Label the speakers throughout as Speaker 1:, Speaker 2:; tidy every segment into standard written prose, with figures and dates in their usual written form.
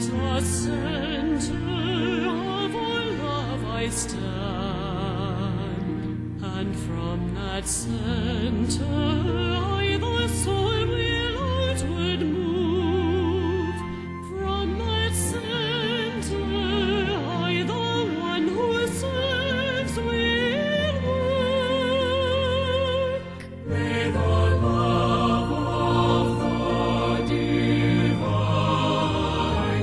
Speaker 1: the center of our love I stand, and from that center I the soul will outward move. From that center I the one who serves will work. May the love of the divine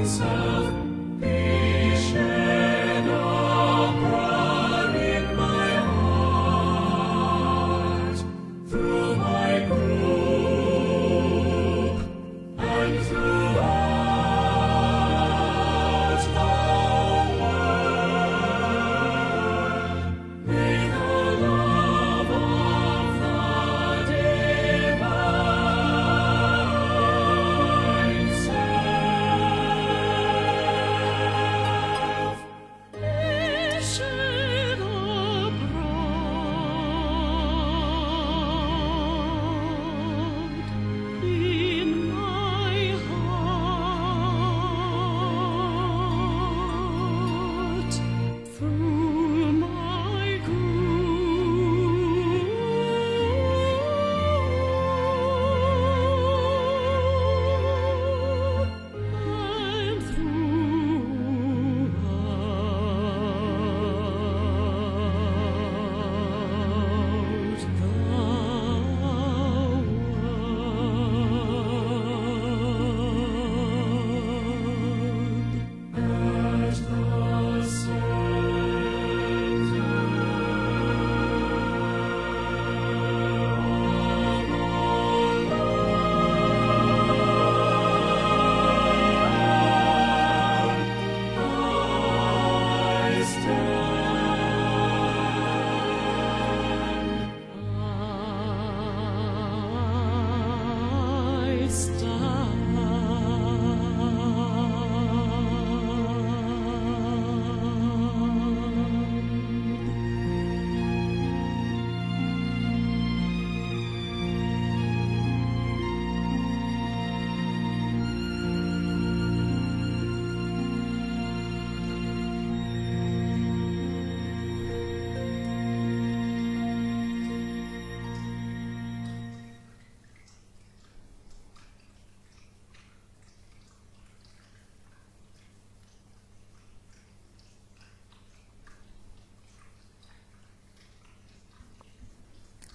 Speaker 1: self be shed abroad in my heart, through my group and throughout the world. May the love of the divine self be shed abroad in my heart, through my group and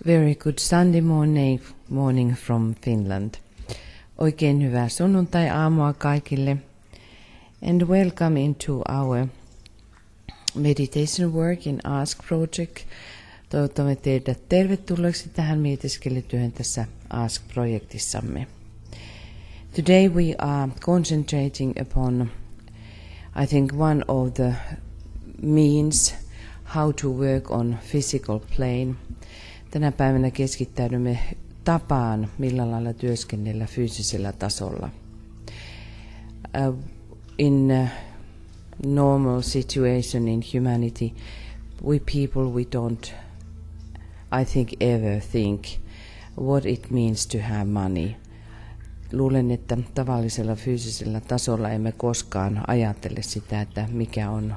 Speaker 2: Very good Sunday morning from Finland. Oikein hyvää sunnuntai-aamua kaikille. And welcome into our meditation work in Ask Project. Toivotamme teidät tervetulleeksi tähän mietiskelytyöhön tässä Ask-projektissamme. Today we are concentrating upon, I think, one of the means how to work on physical plane. Tänä päivänä keskittäydymme tapaan, millä lailla työskennellä fyysisellä tasolla. In a normal situation in humanity, we don't, I think, ever think what it means to have money. Luulen, että tavallisella fyysisellä tasolla emme koskaan ajattele sitä, että mikä on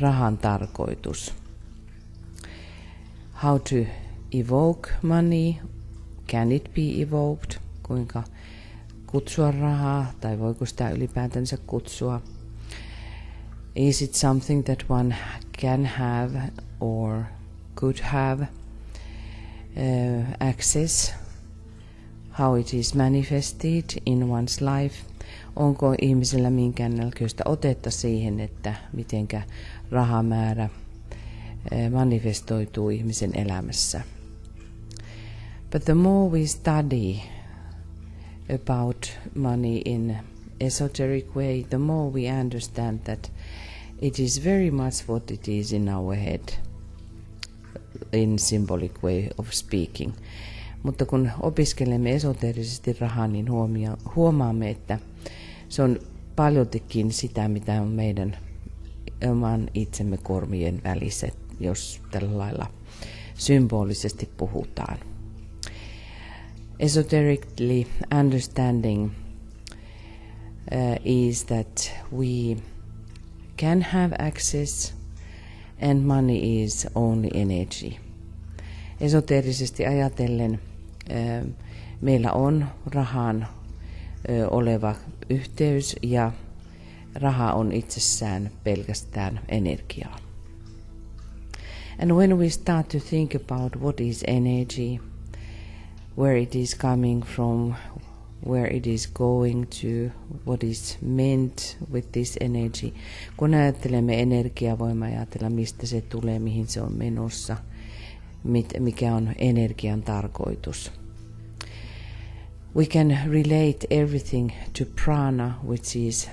Speaker 2: rahan tarkoitus. How to evoke money, can it be evoked, kuinka kutsua rahaa tai voiko sitä ylipäätänsä kutsua. Is it something that one can have or could have access, how it is manifested in one's life. Onko ihmisellä minkäännäköistä otetta siihen, että mitenkä rahamäärä manifestoituu ihmisen elämässä. But the more we study about money in esoteric way, the more we understand that it is very much what it is in our head, in symbolic way of speaking. Mutta kun opiskelemme esoterisesti rahaa, niin huomaamme, että se on paljoltikin sitä, mitä on meidän oman itsemme korvien väliset, jos tällä lailla symbolisesti puhutaan. Esoterically understanding is that we can have access and money is only energy. Esoteerisesti ajatellen meillä on rahaan oleva yhteys ja raha on itsessään pelkästään energiaa. And when we start to think about what is energy, where it is coming from, where it is going to, what is meant with this energy, kun ajattelemme energiaa, voimme ajatella, mistä se tulee, mihin se on menossa, mikä on energian tarkoitus. We can relate everything to prana, which is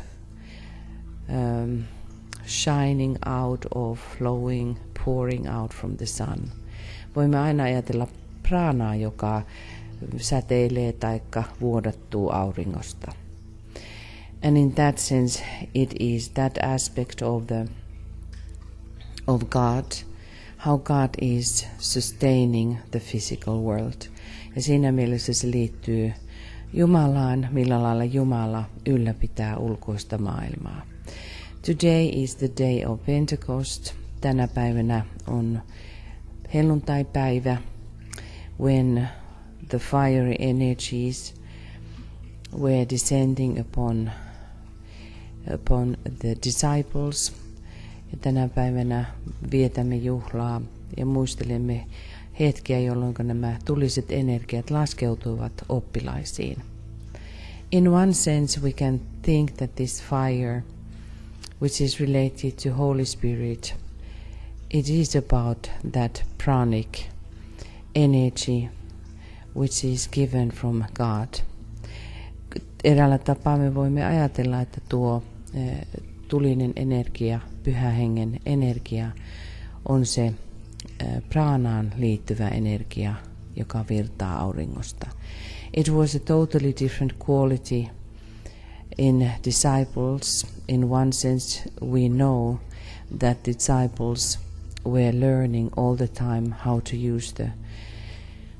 Speaker 2: shining out or flowing, pouring out from the sun. Voimme aina ajatella pranaa, joka säteilee taikka vuodattuu auringosta. And in that sense it is that aspect of God, how God is sustaining the physical world. Ja siinä mielessä se liittyy Jumalaan, millä lailla Jumala ylläpitää ulkoista maailmaa. Today is the day of Pentecost. Tänä päivänä on helluntaipäivä, when the fiery energies were descending upon the disciples. Ja tänä päivänä vietämme juhlaa ja muistelemme hetkiä, jolloin nämä tuliset energiat laskeutuivat oppilaisiin. In one sense we can think that this fire, which is related to Holy Spirit, it is about that pranic energy which is given from God. Eräällä tapaa me voimme ajatella, että tuo tulinen energia, pyhä hengen energia, on se pranaan liittyvä energia, joka virtaa auringosta. It was a totally different quality in disciples. In one sense we know that disciples were learning all the time how to use the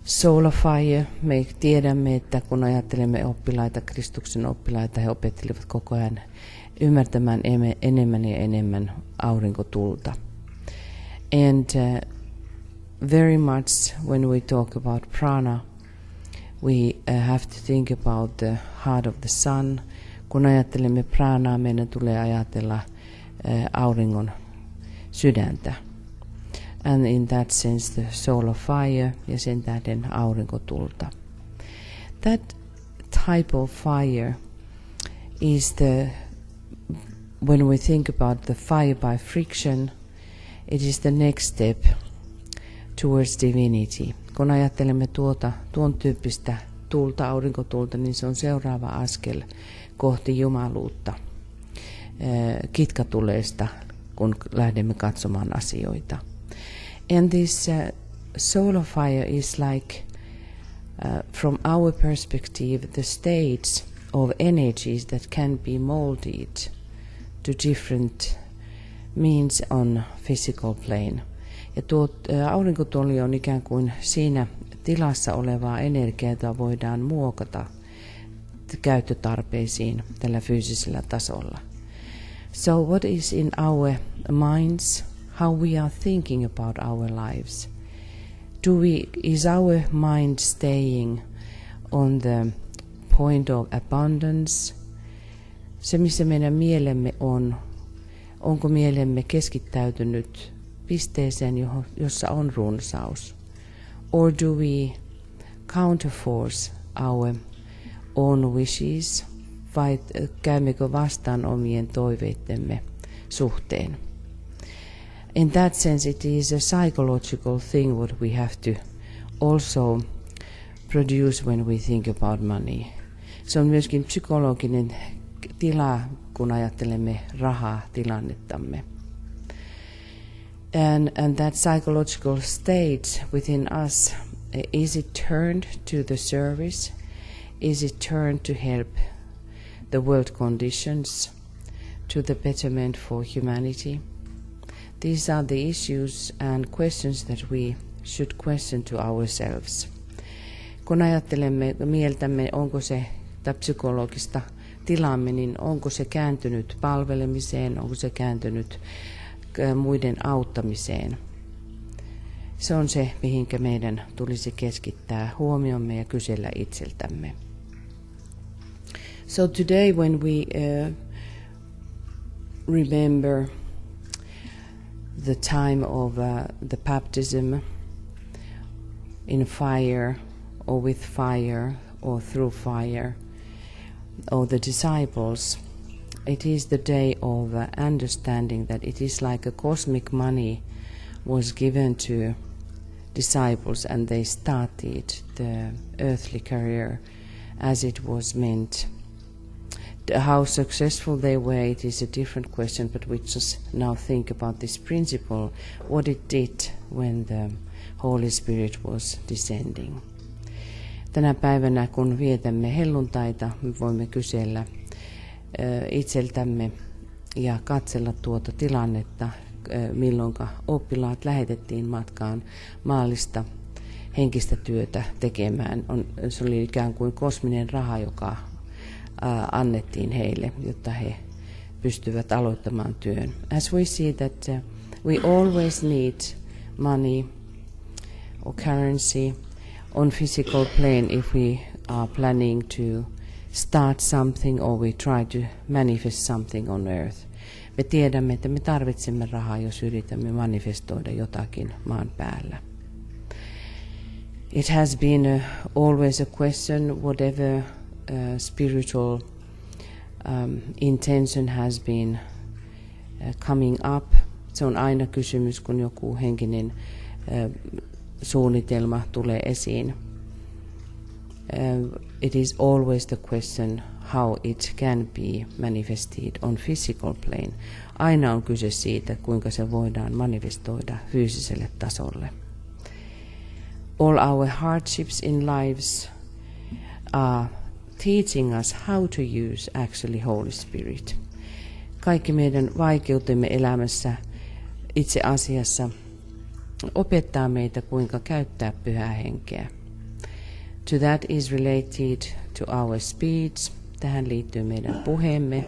Speaker 2: solar fire. Me tiedämme, että kun ajattelemme oppilaita, Kristuksen oppilaita, he opettelivat koko ajan ymmärtämään enemmän ja enemmän aurinkotulta. And very much when we talk about prana, we have to think about the heart of the sun. Kun ajattelemme pranaa, meidän tulee ajatella auringon sydäntä. And in that sense the soul of fire ja sen tähden aurinkotulta. That type of fire is when we think about the fire by friction, it is the next step towards divinity. Kun ajattelemme tuon tyyppistä tulta, aurinkotulta, niin se on seuraava askel kohti jumaluutta, kitkatuleesta, kun lähdemme katsomaan asioita. And this solar fire is like, from our perspective, the states of energies that can be molded to different means on physical plane. Ja tuo aurinkotuli on ikään kuin siinä tilassa olevaa energiaa, jota voidaan muokata käyttötarpeisiin tällä fyysisellä tasolla. So what is in our minds, how we are thinking about our lives? Is our mind staying on the point of abundance? Se, missä meidän mielemme on, onko mielemme keskittäytynyt pisteeseen, jossa on runsaus? Or do we counterforce our own wishes, vai käymmekö vastaan omien toiveittemme suhteen? In that sense it is a psychological thing what we have to also produce when we think about money. Se on myöskin psykologinen tila, kun ajattelemme rahatilannettamme. And that psychological state within us, is it turned to the service? Is it turned to help the world conditions, to the betterment for humanity? These are the issues and questions that we should question to ourselves. Kun ajattelemme mieltämme, onko se psykologista tilaamme, niin onko se kääntynyt palvelemiseen, onko se kääntynyt muiden auttamiseen. Se on se, mihinkä meidän tulisi keskittää huomiomme ja kysellä itseltämme. So today when we remember the time of the baptism in fire or with fire or through fire, or the disciples, it is the day of understanding that it is like a cosmic money was given to disciples and they started the earthly career as it was meant. How successful they were, it is a different question, but we just now think about this principle, what it did when the Holy Spirit was descending. Tänä päivänä, kun vietämme helluntaita, me voimme kysellä itseltämme ja katsella tuota tilannetta, milloinka oppilaat lähetettiin matkaan maallista henkistä työtä tekemään. Se oli ikään kuin kosminen raha, joka annettiin heille, jotta he pystyvät aloittamaan työn. As we see that we always need money or currency on physical plane if we are planning to start something or we try to manifest something on earth. Me tiedämme, että me tarvitsemme rahaa, jos yritämme manifestoida jotakin maan päällä. It has been always a question, whatever spiritual intention has been coming up. Se on aina kysymys, kun joku henkinen suunnitelma tulee esiin. It is always the question how it can be manifested on physical plane. Aina on kyse siitä, kuinka se voidaan manifestoida fyysiselle tasolle. All our hardships in lives are teaching us how to use actually Holy Spirit. Kaikki meidän vaikeutemme elämässä itse asiassa opettaa meitä, kuinka käyttää Pyhää Henkeä. To that is related to our speech. Tähän liittyy meidän puheemme.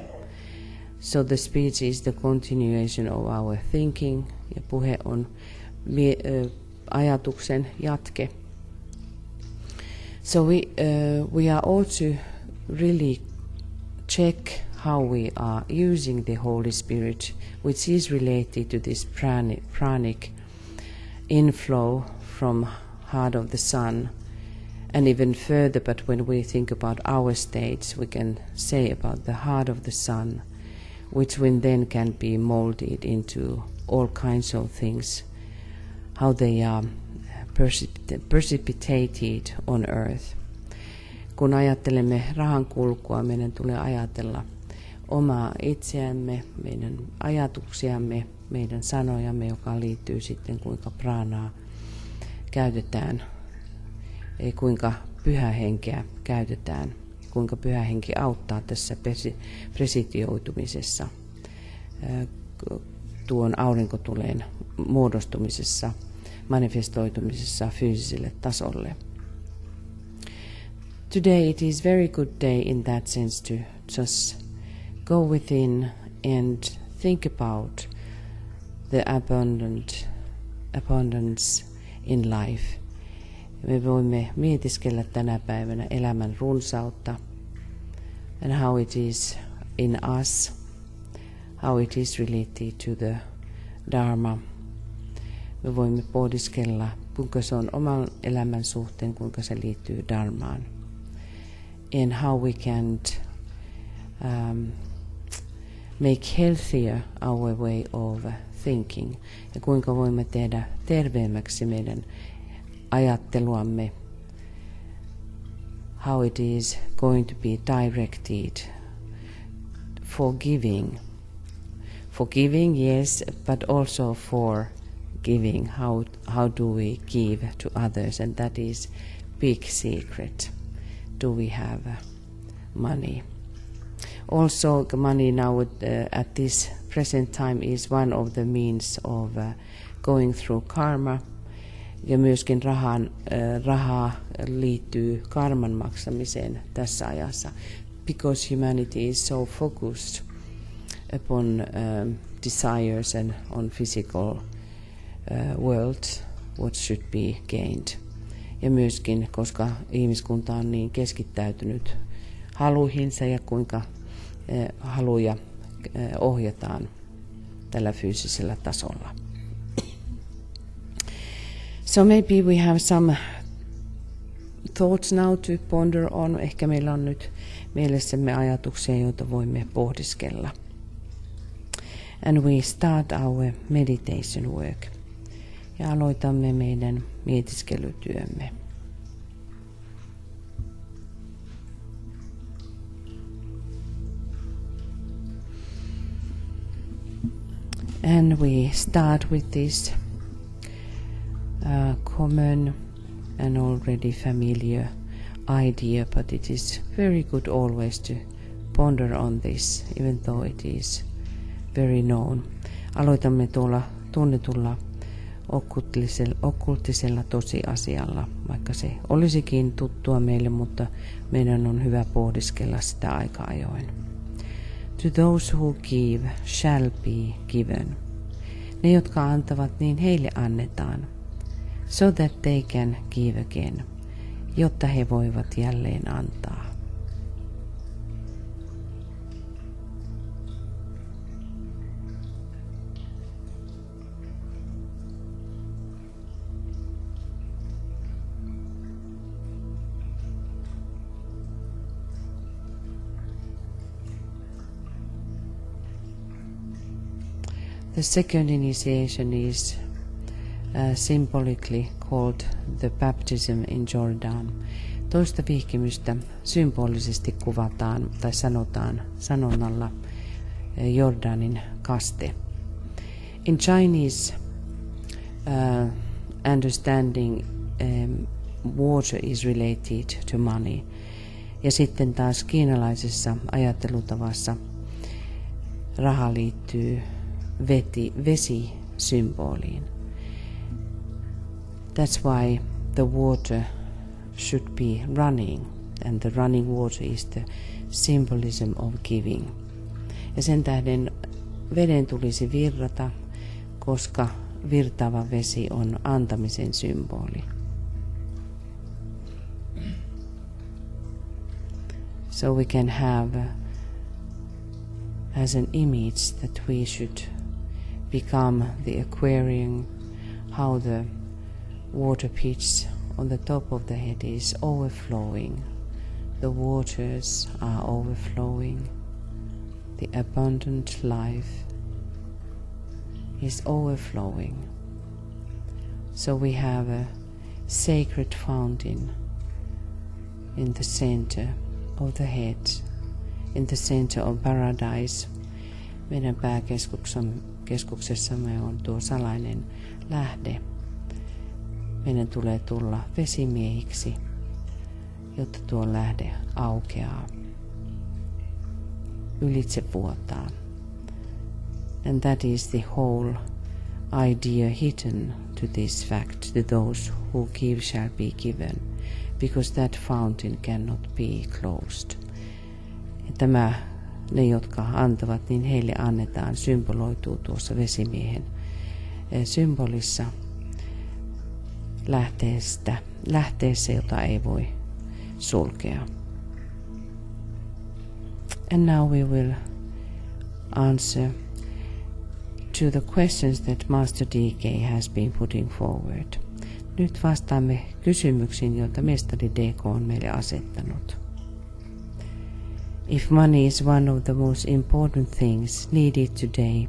Speaker 2: So the speech is the continuation of our thinking. Ja puhe on ajatuksen jatke. So we are all to really check how we are using the Holy Spirit, which is related to this pranic inflow from heart of the Son. And even further, but when we think about our states, we can say about the heart of the Son, which then can be molded into all kinds of things, how they are precipitated on earth. Kun ajattelemme rahan kulkua, meidän tulee ajatella omaa itseämme, meidän ajatuksiamme, meidän sanojamme, joka liittyy sitten kuinka pranaa käytetään, kuinka Pyhä Henkeä käytetään, kuinka Pyhä Henki auttaa tässä presitioitumisessa, tuon aurinkotuleen muodostumisessa, manifestoitumisessa fyysiselle tasolle. Today it is very good day in that sense to just go within and think about the abundance in life. Me voimme mietiskellä tänä päivänä elämän runsautta and how it is in us, how it is related to the Dharma. Me voimme pohdiskella, kuinka se on oman elämän suhteen, kuinka se liittyy Dharmaan. And how we can make healthier our way of thinking. Ja kuinka voimme tehdä terveemmäksi meidän ajatteluamme. How it is going to be directed. Forgiving. Forgiving, yes, but also for giving. How do we give to others? And that is big secret. Do we have money? Also, money now at this present time is one of the means of going through karma. Ja myöskin rahaa liittyy karman maksamiseen tässä ajassa. because humanity is so focused upon desires and on physical world, what should be gained. Ja myöskin, koska ihmiskunta on niin keskittäytynyt haluihinsa ja kuinka haluja ohjataan tällä fyysisellä tasolla. So maybe we have some thoughts now to ponder on. Ehkä meillä on nyt mielessämme ajatuksia, joita voimme pohdiskella. And we start our meditation work. Ja aloitamme meidän mietiskelytyömme. And we start with this common and already familiar idea, but it is very good always to ponder on this, even though it is very known. Aloitamme tuolla tunnetulla okkultisella tosiasialla, vaikka se olisikin tuttua meille, mutta meidän on hyvä pohdiskella sitä aika ajoin. To those who give shall be given. Ne, jotka antavat, niin heille annetaan. So that they can give again, jotta he voivat jälleen antaa. The second initiation is symbolically called the baptism in Jordan. Toista vihkimystä symbolisesti kuvataan tai sanotaan sanonnalla Jordanin kaste. In Chinese understanding, water is related to money. Ja sitten taas kiinalaisessa ajattelutavassa raha liittyy vesi-symboliin. That's why the water should be running, and the running water is the symbolism of giving. Ja sen tähden veden tulisi virrata, koska virtaava vesi on antamisen symboli. So we can have as an image that we should become the aquarium, how the water pitch on the top of the head is overflowing. The waters are overflowing. The abundant life is overflowing. So we have a sacred fountain in the center of the head, in the center of paradise. Meidän pääkeskuksessamme on tuo salainen lähde. Meidän tulee tulla vesimiehiksi, jotta tuo lähde aukeaa, ylitse vuotaa. And that is the whole idea hidden to this fact, to those who give shall be given, because that fountain cannot be closed. Ja tämä, ne jotka antavat, niin heille annetaan, symboloituu tuossa vesimiehen symbolissa lähteessä, jota ei voi sulkea. And now we will answer to the questions that Master DK has been putting forward. Nyt vastaamme kysymyksiin, joita mestari DK on meille asettanut. If money is one of the most important things needed today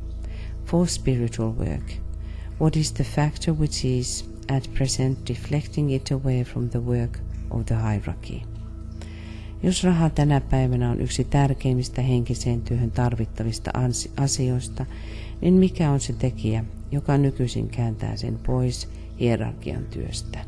Speaker 2: for spiritual work, what is the factor which is at present deflecting it away from the work of the hierarchy? Jos raha tänä päivänä on yksi tärkeimmistä henkiseen työhön tarvittavista asioista, niin mikä on se tekijä, joka nykyisin kääntää sen pois hierarkian työstä?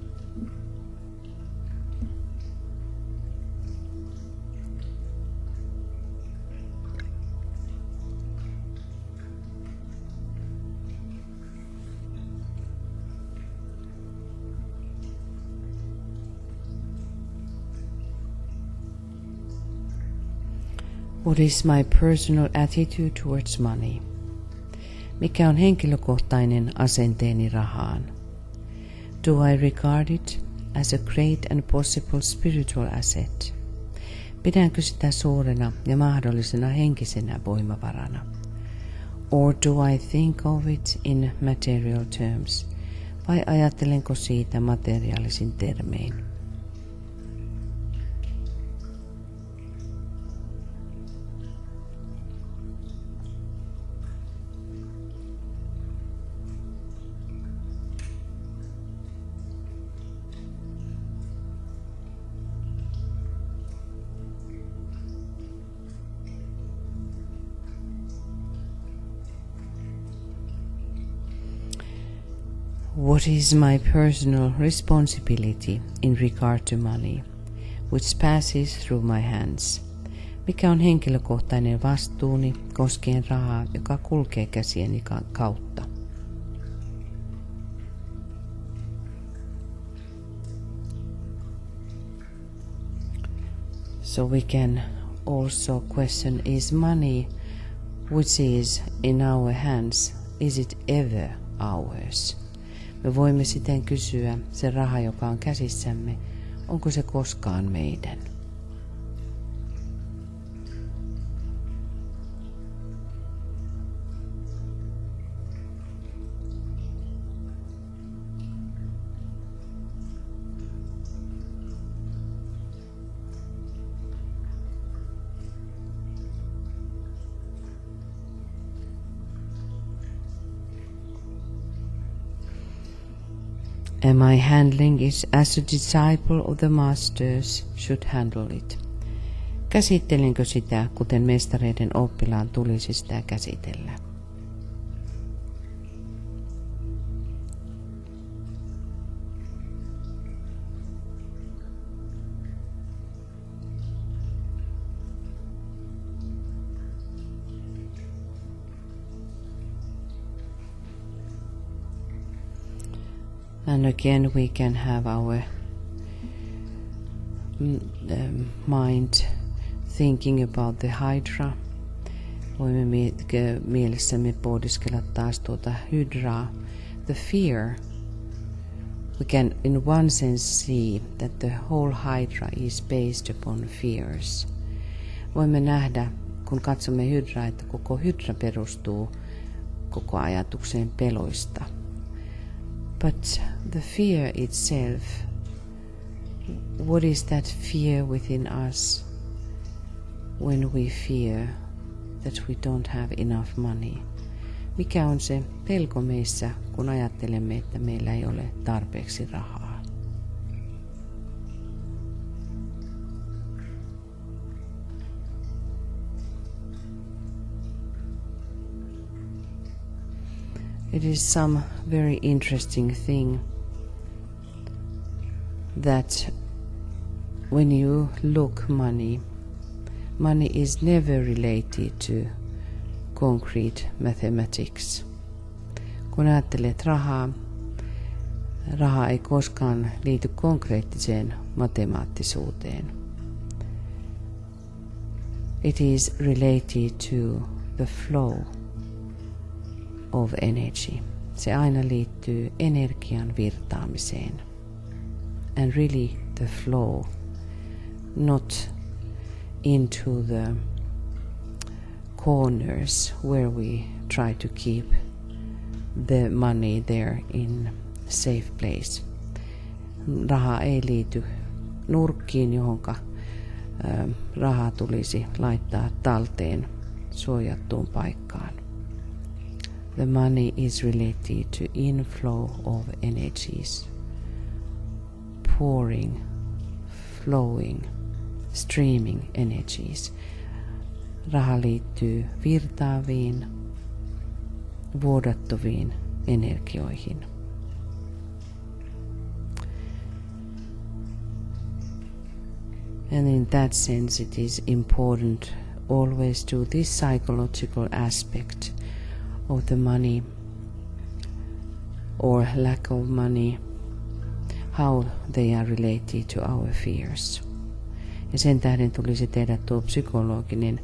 Speaker 2: What is my personal attitude towards money? Mikä on henkilökohtainen asenteeni rahaan? Do I regard it as a great and possible spiritual asset? Pidänkö sitä suurena ja mahdollisena henkisenä voimavarana? Or do I think of it in material terms? Vai ajattelenko siitä materiaalisin termein? What is my personal responsibility in regard to money, which passes through my hands? Mikä on henkilökohtainen vastuuni koskien rahaa, joka kulkee käsieni kautta? So we can also question, is money which is in our hands, is it ever ours? Me voimme siten kysyä, se raha, joka on käsissämme, onko se koskaan meidän? Am I handling it as a disciple of the masters should handle it? Käsittelenkö sitä, kuten mestareiden oppilaan tulisi sitä käsitellä? And again we can have our mind thinking about the hydra. Voimme mielessämme pohdiskella taas tuota hydraa. The fear. We can in one sense see that the whole hydra is based upon fears. Voimme nähdä, kun katsomme hydraa, että koko hydra perustuu koko ajatukseen peloista. But the fear itself, what is that fear within us when we fear that we don't have enough money? Mikä on se pelko meissä, kun ajattelemme, että meillä ei ole tarpeeksi rahaa? It is some very interesting thing that when you look money is never related to concrete mathematics. Kun ajattelet raha ei koskaan liity konkreettiseen matemaattisuuteen. It is related to the flow of energy. Se aina liittyy energian virtaamiseen. And really the flow, not into the corners where we try to keep the money there in safe place. Raha ei liity nurkkiin, johonka rahaa tulisi laittaa talteen suojattuun paikkaan. The money is related to inflow of energies, pouring, flowing, streaming energies. Raha liittyy virtaaviin, vuodattuviin energioihin. And in that sense it is important always to this psychological aspect of the money or lack of money, how they are related to our fears. Ja sen tähden tulisi tehdä tuo psykologinen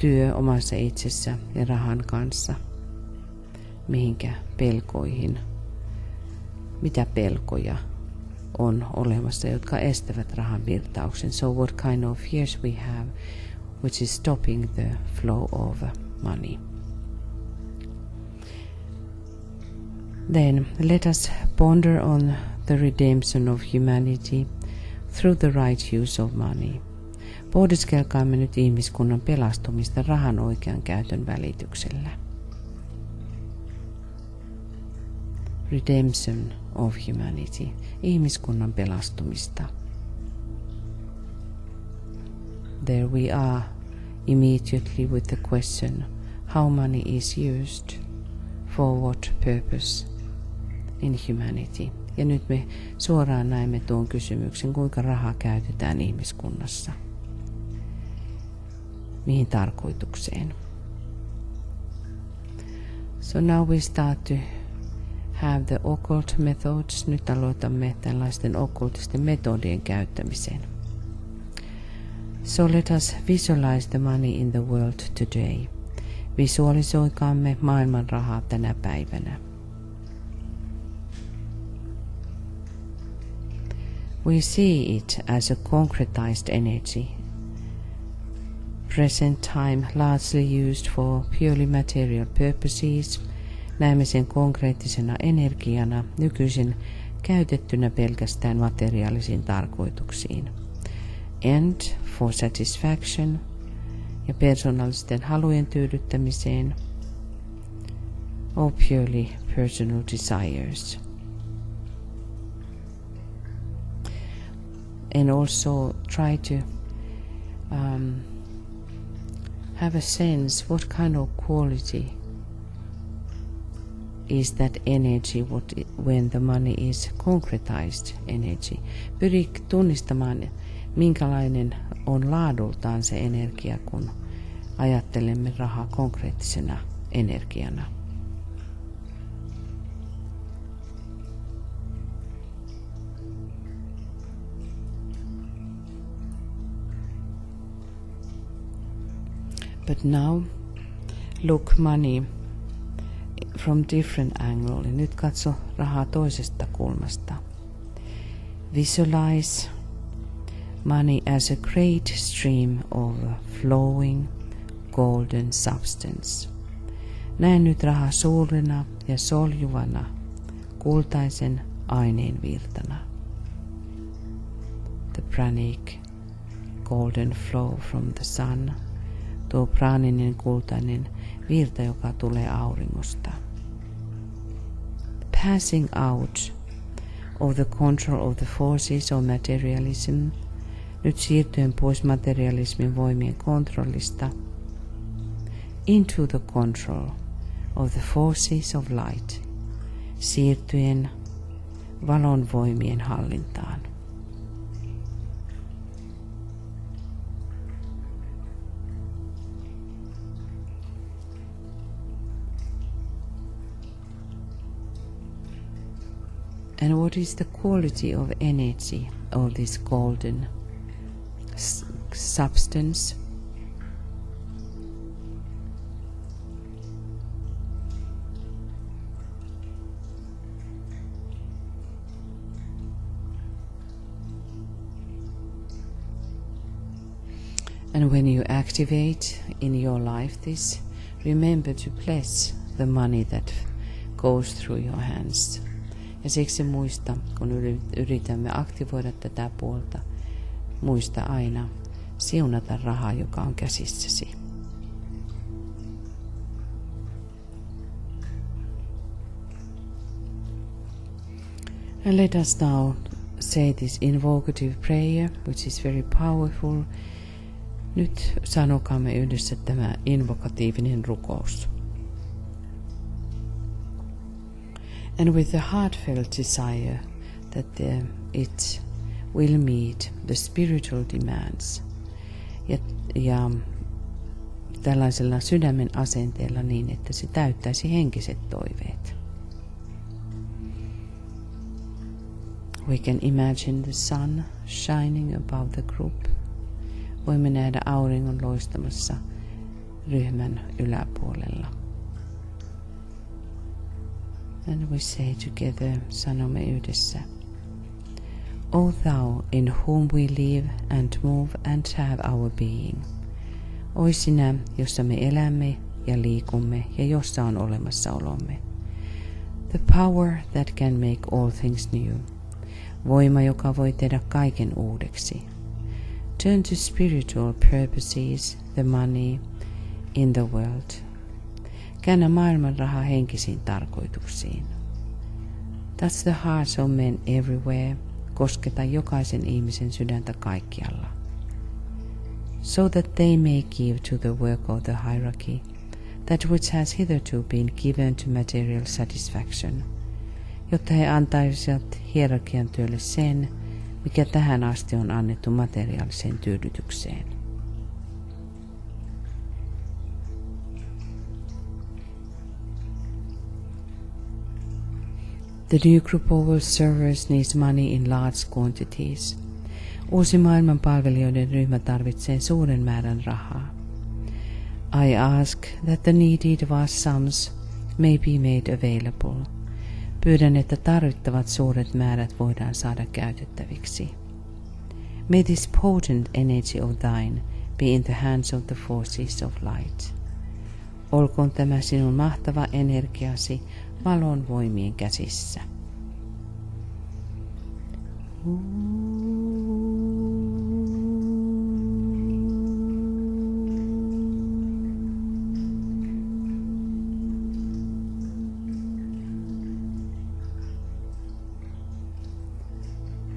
Speaker 2: työ omassa itsessä ja rahan kanssa. Mihinkä pelkoihin, mitä pelkoja on olemassa, jotka estävät rahan virtauksen. So what kind of fears we have, which is stopping the flow of money. Then let us ponder on the redemption of humanity through the right use of money. Pohdiskelkaamme nyt ihmiskunnan pelastumista rahan oikean käytön välityksellä. Redemption of humanity, ihmiskunnan pelastumista. There we are immediately with the question, how money is used, for what purpose in humanity. Ja nyt me suoraan näemme tuon kysymyksen, kuinka rahaa käytetään ihmiskunnassa. Mihin tarkoitukseen? So now we start to have the occult methods. Nyt aloitamme tällaisten okkultisten metodien käyttämisen. So let us visualize the money in the world today. Visualisoikaamme maailman rahaa tänä päivänä. We see it as a concretized energy, present time largely used for purely material purposes. Näemme sen konkreettisena energiana, nykyisin käytettynä pelkästään materiaalisiin tarkoituksiin. And for satisfaction ja persoonallisten halujen tyydyttämiseen, or purely personal desires. And also try to have a sense what kind of quality is that energy when the money is concretized energy. Pyri tunnistamaan, minkälainen on laadultaan se energia, kun ajattelemme rahaa konkreettisena energiana. But now look money from different angle. Ja nyt katso rahaa toisesta kulmasta. Visualize money as a great stream of flowing golden substance. Näe nyt rahaa suurena ja soljuvana kultaisen aineen virtana. The pranic golden flow from the sun. Tuo praaninen kultainen virta, joka tulee auringosta. Passing out of the control of the forces of materialism, nyt siirtyen pois materialismin voimien kontrollista, into the control of the forces of light, siirtyen valon voimien hallintaan. And what is the quality of energy of this golden substance? And when you activate in your life this, remember to bless the money that goes through your hands. Ja siksi muista, kun yritämme aktivoida tätä puolta, muista aina siunata rahaa, joka on käsissäsi. And let us now say this invocative prayer, which is very powerful. Nyt sanokaamme yhdessä tämä invokatiivinen rukous. And with the heartfelt desire that it will meet the spiritual demands. Ja tällaisella sydämen asenteella niin, että se täyttäisi henkiset toiveet. We can imagine the sun shining above the group. Voimme nähdä auringon loistamassa ryhmän yläpuolella. And we say together, sanomme yhdessä. O thou in whom we live and move and have our being. Oi sinä, jossa me elämme ja liikumme ja jossa on olemassaolomme. The power that can make all things new. Voima, joka voi tehdä kaiken uudeksi. Turn to spiritual purposes the money in the world. Käännä maailman rahaa henkisiin tarkoituksiin. Touch the hearts of men everywhere. Kosketa jokaisen ihmisen sydäntä kaikkialla. So that they may give to the work of the hierarchy that which has hitherto been given to material satisfaction, jotta he antaisivat hierarkian työlle sen, mikä tähän asti on annettu materiaaliseen tyydytykseen. The new group of world servers needs money in large quantities. Uusi maailman palvelijoiden ryhmä tarvitsee suuren määrän rahaa. I ask that the needed vast sums may be made available. Pyydän, että tarvittavat suuret määrät voidaan saada käytettäviksi. May this potent energy of thine be in the hands of the forces of light. Olkoon tämä sinun mahtava energiasi valon voimien käsissä.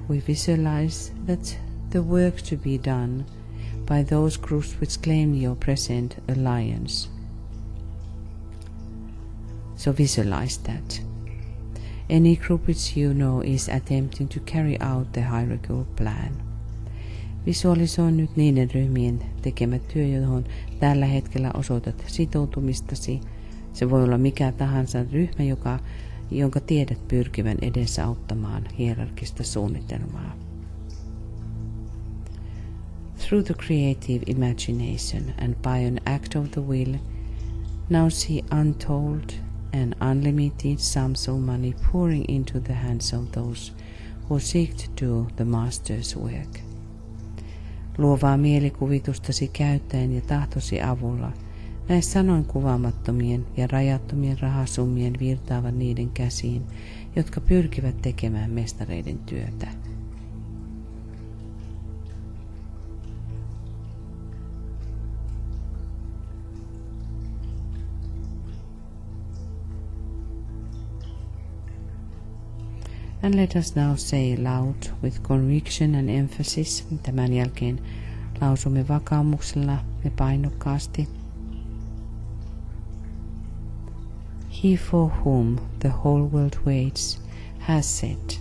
Speaker 2: We visualize that the work to be done by those groups which claim your present alliance. So visualize that. Any group which you know is attempting to carry out the hierarchical plan. Visualisoi nyt niiden ryhmien tekemä työ, johon tällä hetkellä osoitat sitoutumistasi. Se voi olla mikä tahansa ryhmä, jonka tiedät pyrkivän edesauttamaan hierarkista suunnitelmaa. Through the creative imagination and by an act of the will, now see untold and unlimited sums of money pouring into the hands of those who seek to do the master's work. Luovaa mielikuvitustasi käyttäen ja tahtosi avulla näe sanoin kuvaamattomien ja rajattomien rahasummien virtaavan niiden käsiin, jotka pyrkivät tekemään mestareiden työtä. And let us now say loud with conviction and emphasis. Tämän jälkeen lausumme vakaumuksella ja painokkaasti. He for whom the whole world waits has said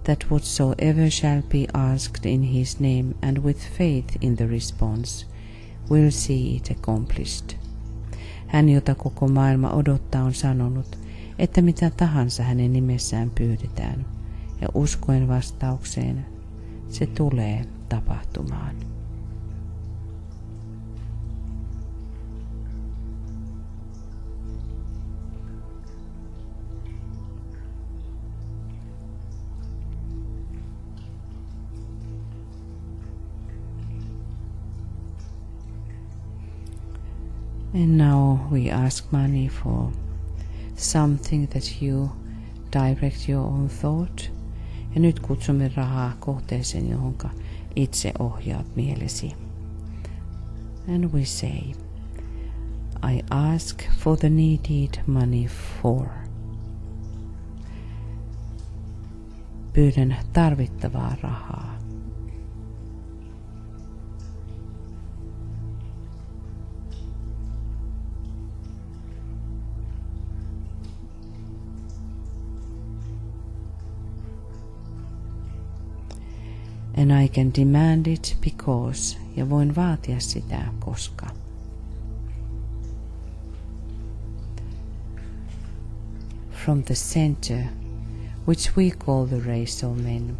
Speaker 2: that whatsoever shall be asked in his name and with faith in the response will see it accomplished. Hän, jota koko maailma odottaa, on sanonut, että mitä tahansa hänen nimessään pyydetään, ja uskoen vastaukseen se tulee tapahtumaan. And now we ask money for something that you direct your own thought. Ja nyt kutsumme rahaa kohteeseen, johonka itse ohjaat mielesi. And we say, I ask for the needed money for. Pyydän tarvittavaa rahaa. And I can demand it because, ja voin vaatia sitä, koska. From the center, which we call the race of men,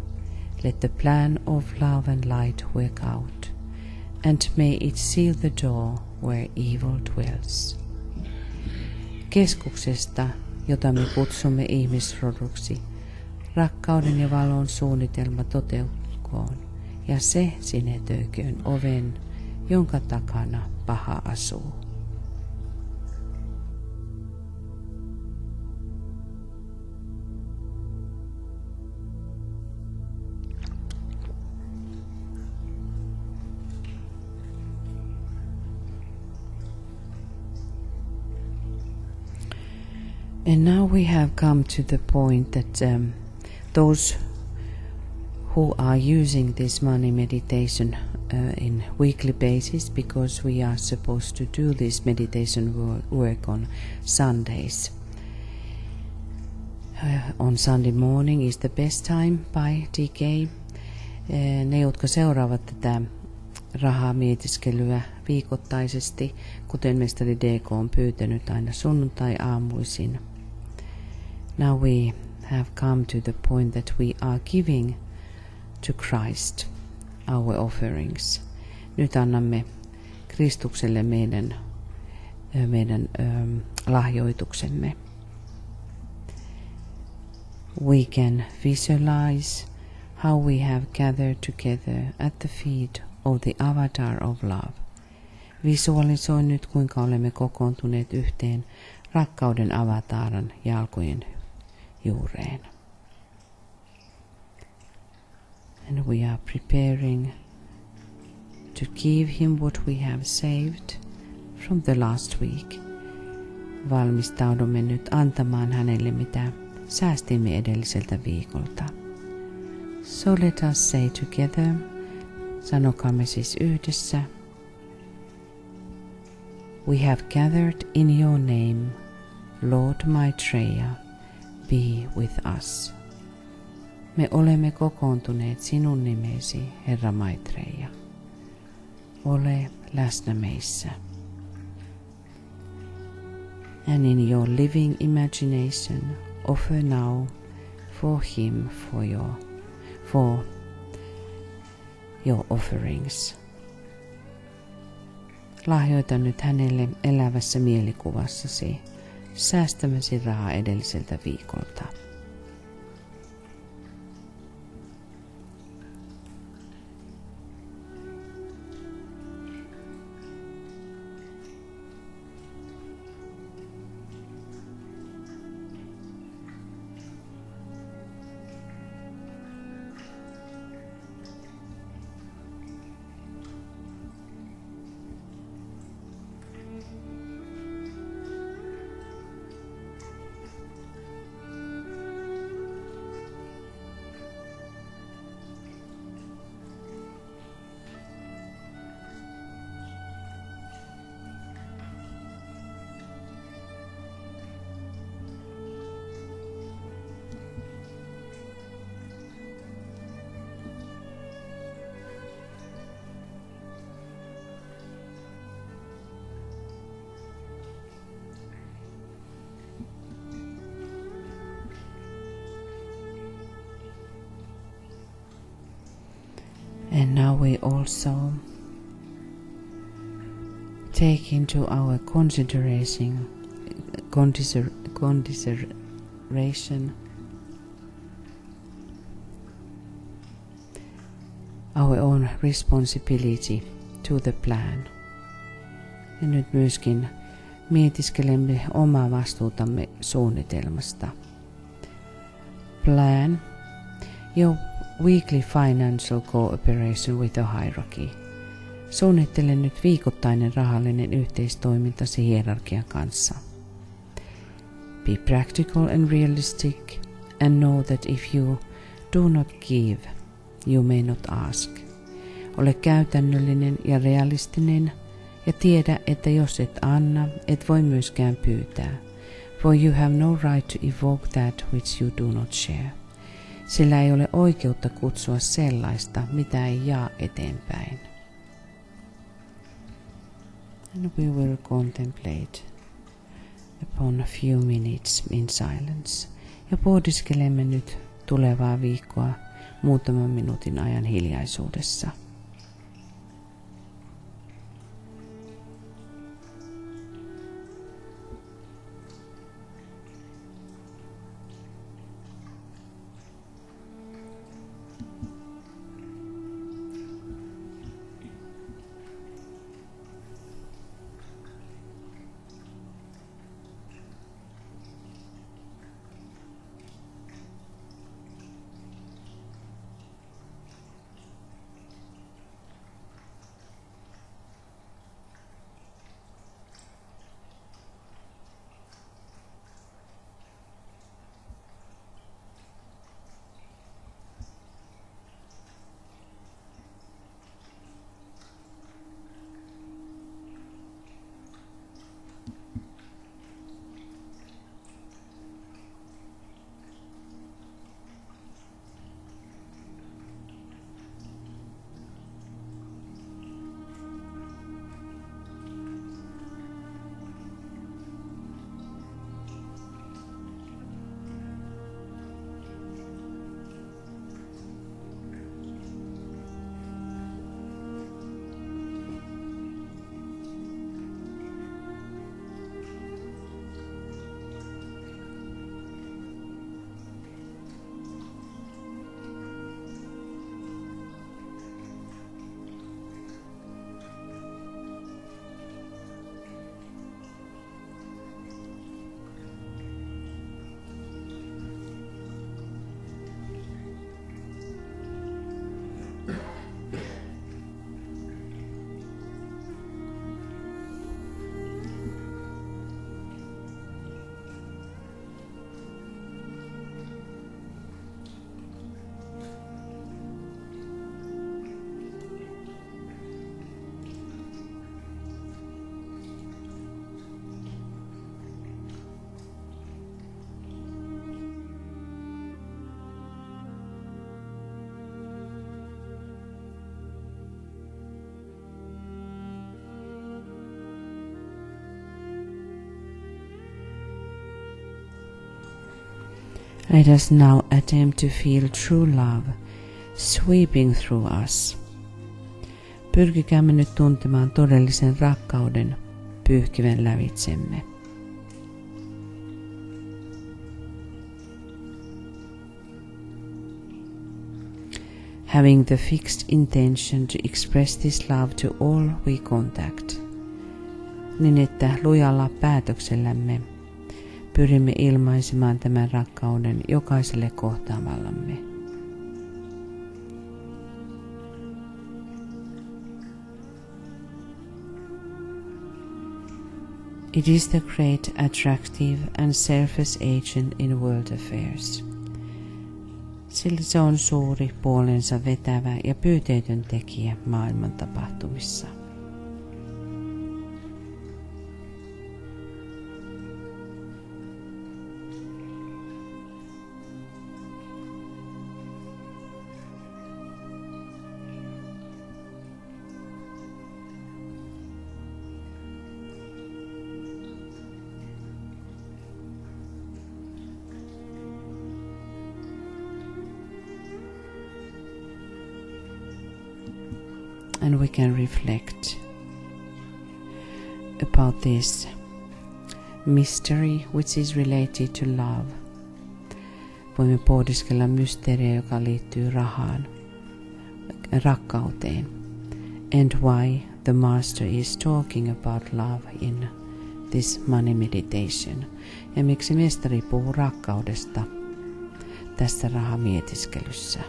Speaker 2: let the plan of love and light work out, and may it seal the door where evil dwells. Keskuksesta, jota me kutsumme ihmisroduksi, rakkauden ja valon suunnitelma toteutkoon, ja se sinetöiköön oven, jonka takana paha asuu. And now we have come to the point that those who are using this money meditation in weekly basis, because we are supposed to do this meditation work on Sundays. On Sunday morning is the best time by DK. Ne, jotka seuraavat tätä rahaa mietiskelyä viikoittaisesti, kuten mestari DK on pyytänyt aina sunnuntai-aamuisin. Now we have come to the point that we are giving to Christ our offerings. Nyt annamme Kristukselle meidän lahjoituksemme. We can visualize how we have gathered together at the feet of the avatar of love. Visualisoi nyt, kuinka olemme kokoontuneet yhteen rakkauden avataran jalkojen juureen. And we are preparing to give him what we have saved from the last week. Valmistaudumme nyt antamaan hänelle, mitä säästimme edelliseltä viikolta. So let us say together, sanokaamme siis yhdessä, we have gathered in your name, Lord Maitreya, be with us. Me olemme kokoontuneet sinun nimesi, Herra Maitreya. Ole läsnä meissä. And in your living imagination, offer now for him for your offerings. Lahjoita nyt hänelle elävässä mielikuvassasi säästämäsi rahaa edelliseltä viikolta. And now we also take into our consideration our own responsibility to the plan. Ja nyt myöskin mietiskelemme omaa vastuutamme suunnitelmasta. Plan your weekly financial cooperation with the hierarchy. Suunnittele nyt viikoittainen rahallinen yhteistoimintasi hierarkian kanssa. Be practical and realistic and know that if you do not give, you may not ask. Ole käytännöllinen ja realistinen ja tiedä, että jos et anna, et voi myöskään pyytää. For you have no right to evoke that which you do not share. Sillä ei ole oikeutta kutsua sellaista, mitä ei jaa eteenpäin. And we will contemplate upon a few minutes in silence. Ja pohdiskelemme nyt tulevaa viikkoa muutaman minuutin ajan hiljaisuudessa. Let us now attempt to feel true love sweeping through us. Pyrkikäämme nyt tuntemaan todellisen rakkauden pyyhkivän lävitsemme. Having the fixed intention to express this love to all we contact, niin että lujalla päätöksellämme pyrimme ilmaisemaan tämän rakkauden jokaiselle kohtaamallamme. It is the great, attractive and selfless agent in world affairs. Sillä se on suuri, puolensa vetävä ja pyyteetön tekijä maailman tapahtumissa. And we can reflect about this mystery which is related to love. Voimme pohdiskella mysteeriä, joka liittyy rakkauteen. And why the Master is talking about love in this money meditation. Ja miksi mestari puhuu rakkaudesta tässä rahamietiskellyssä.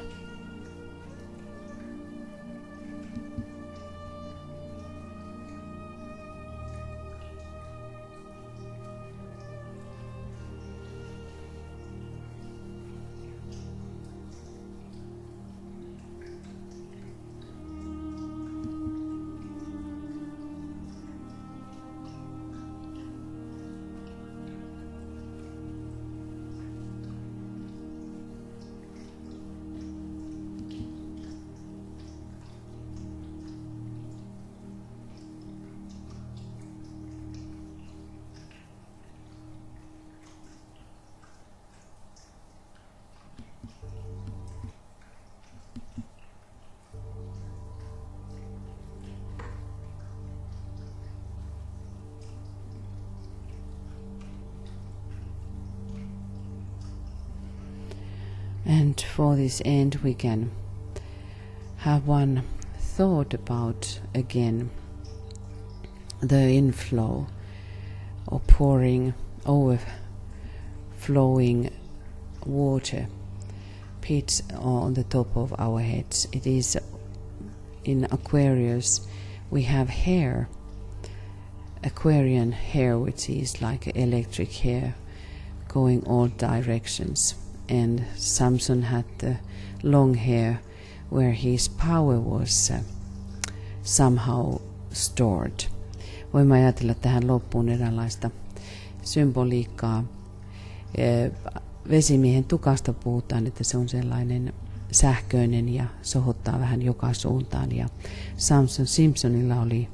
Speaker 2: And for this end we can have one thought about again the inflow or pouring, overflowing water pits on the top of our heads. It is in Aquarius we have hair, Aquarian hair, which is like electric hair going all directions. And Samson had the long hair where his power was somehow stored. Voimme ajatella tähän loppuun eräänlaista symboliikkaa. Vesimiehen tukasta puhutaan, että se on sellainen sähköinen ja sohottaa vähän joka suuntaan. Ja Simpsonilla oli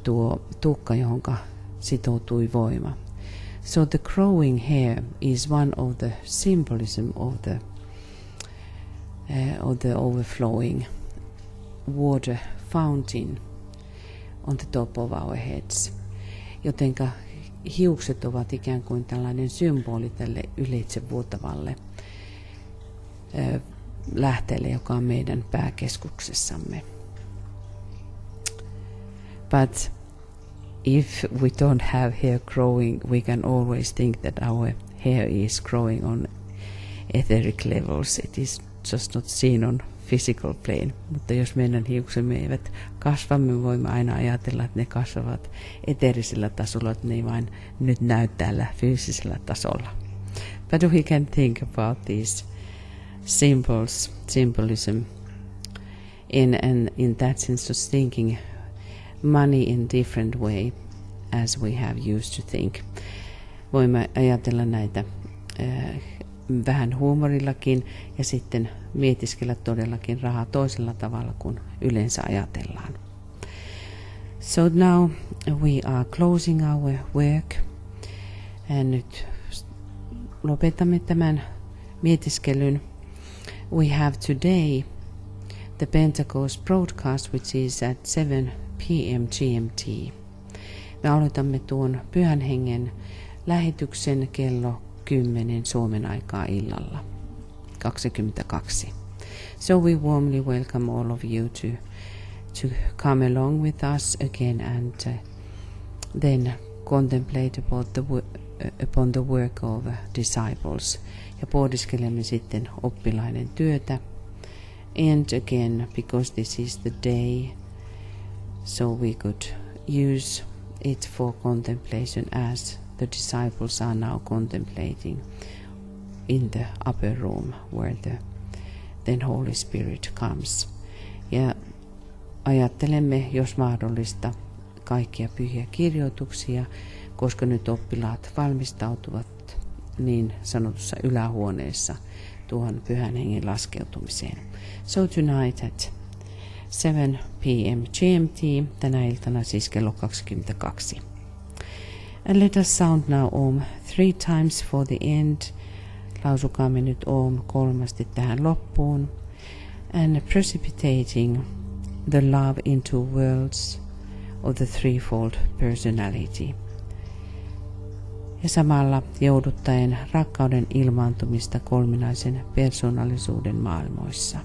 Speaker 2: tuo tukka, johonka sitoutui voima. So the growing hair is one of the symbolism of the overflowing water fountain on the top of our heads. Jotenka hiukset ovat ikään kuin tällainen symboli tälle ylitse vuotavalle lähteelle, joka on meidän pääkeskuksessamme. But if we don't have hair growing, we can always think that our hair is growing on etheric levels. It is just not seen on physical plane. Mutta jos meidän hiuksemme eivät kasva, me voimme aina ajatella, että ne kasvavat eteerisellä tasolla, että ne ei vain nyt näy täällä fyysisellä tasolla. But we can think about these symbolism in that sense of thinking money in different way as we have used to think. Voimme ajatella näitä vähän huumorillakin ja sitten mietiskellä todellakin rahaa toisella tavalla kuin yleensä ajatellaan. So now we are closing our work. Ja nyt lopetamme tämän mietiskelyn. We have today the Pentecost broadcast, which is at 7 p.m. GMT. Me aloitamme tuon Pyhän Hengen lähetyksen kello 10 Suomen aikaa illalla 22. So we warmly welcome all of you to come along with us again and then contemplate upon the work of disciples. Ja pohdiskelemme sitten oppilaiden työtä. And again, because this is the day, so we could use it for contemplation as the disciples are now contemplating in the upper room where then Holy Spirit comes. Ja ajattelemme, jos mahdollista, kaikkia pyhiä kirjoituksia, koska nyt oppilaat valmistautuvat niin sanotussa ylähuoneessa tuohon Pyhän Hengen laskeutumiseen. So tonight at 7 p.m. GMT, tänä iltana siis kello 22. And let us sound now Om 3 times for the end. Lausukaamme nyt Om 3 tähän loppuun. And precipitating the love into worlds of the threefold personality. Ja samalla jouduttaen rakkauden ilmaantumista kolminaisen persoonallisuuden maailmoissa.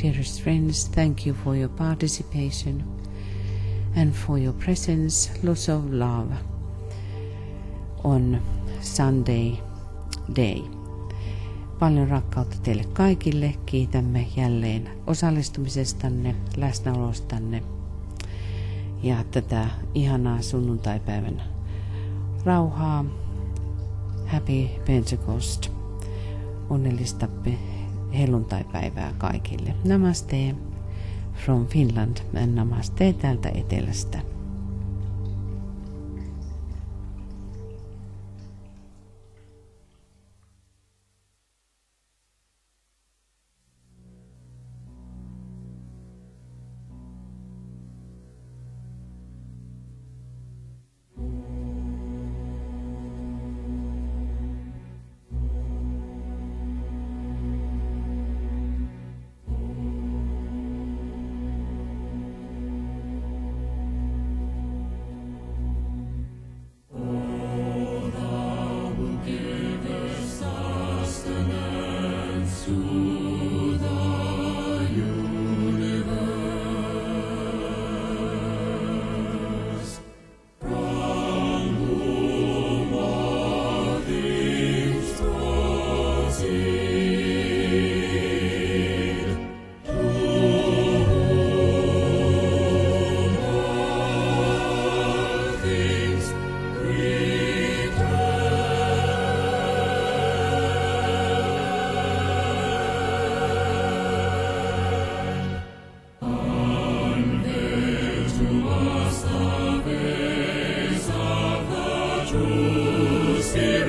Speaker 2: Dearest friends, thank you for your participation and for your presence. Lots of love on Sunday day. Paljon rakkautta teille kaikille. Kiitämme jälleen osallistumisestanne, läsnäolostanne ja tätä ihanaa sunnuntaipäivän rauhaa. Happy Pentecost. Onnellista helluntaipäivää kaikille. Namaste from Finland and namaste täältä etelästä.
Speaker 1: Spirit.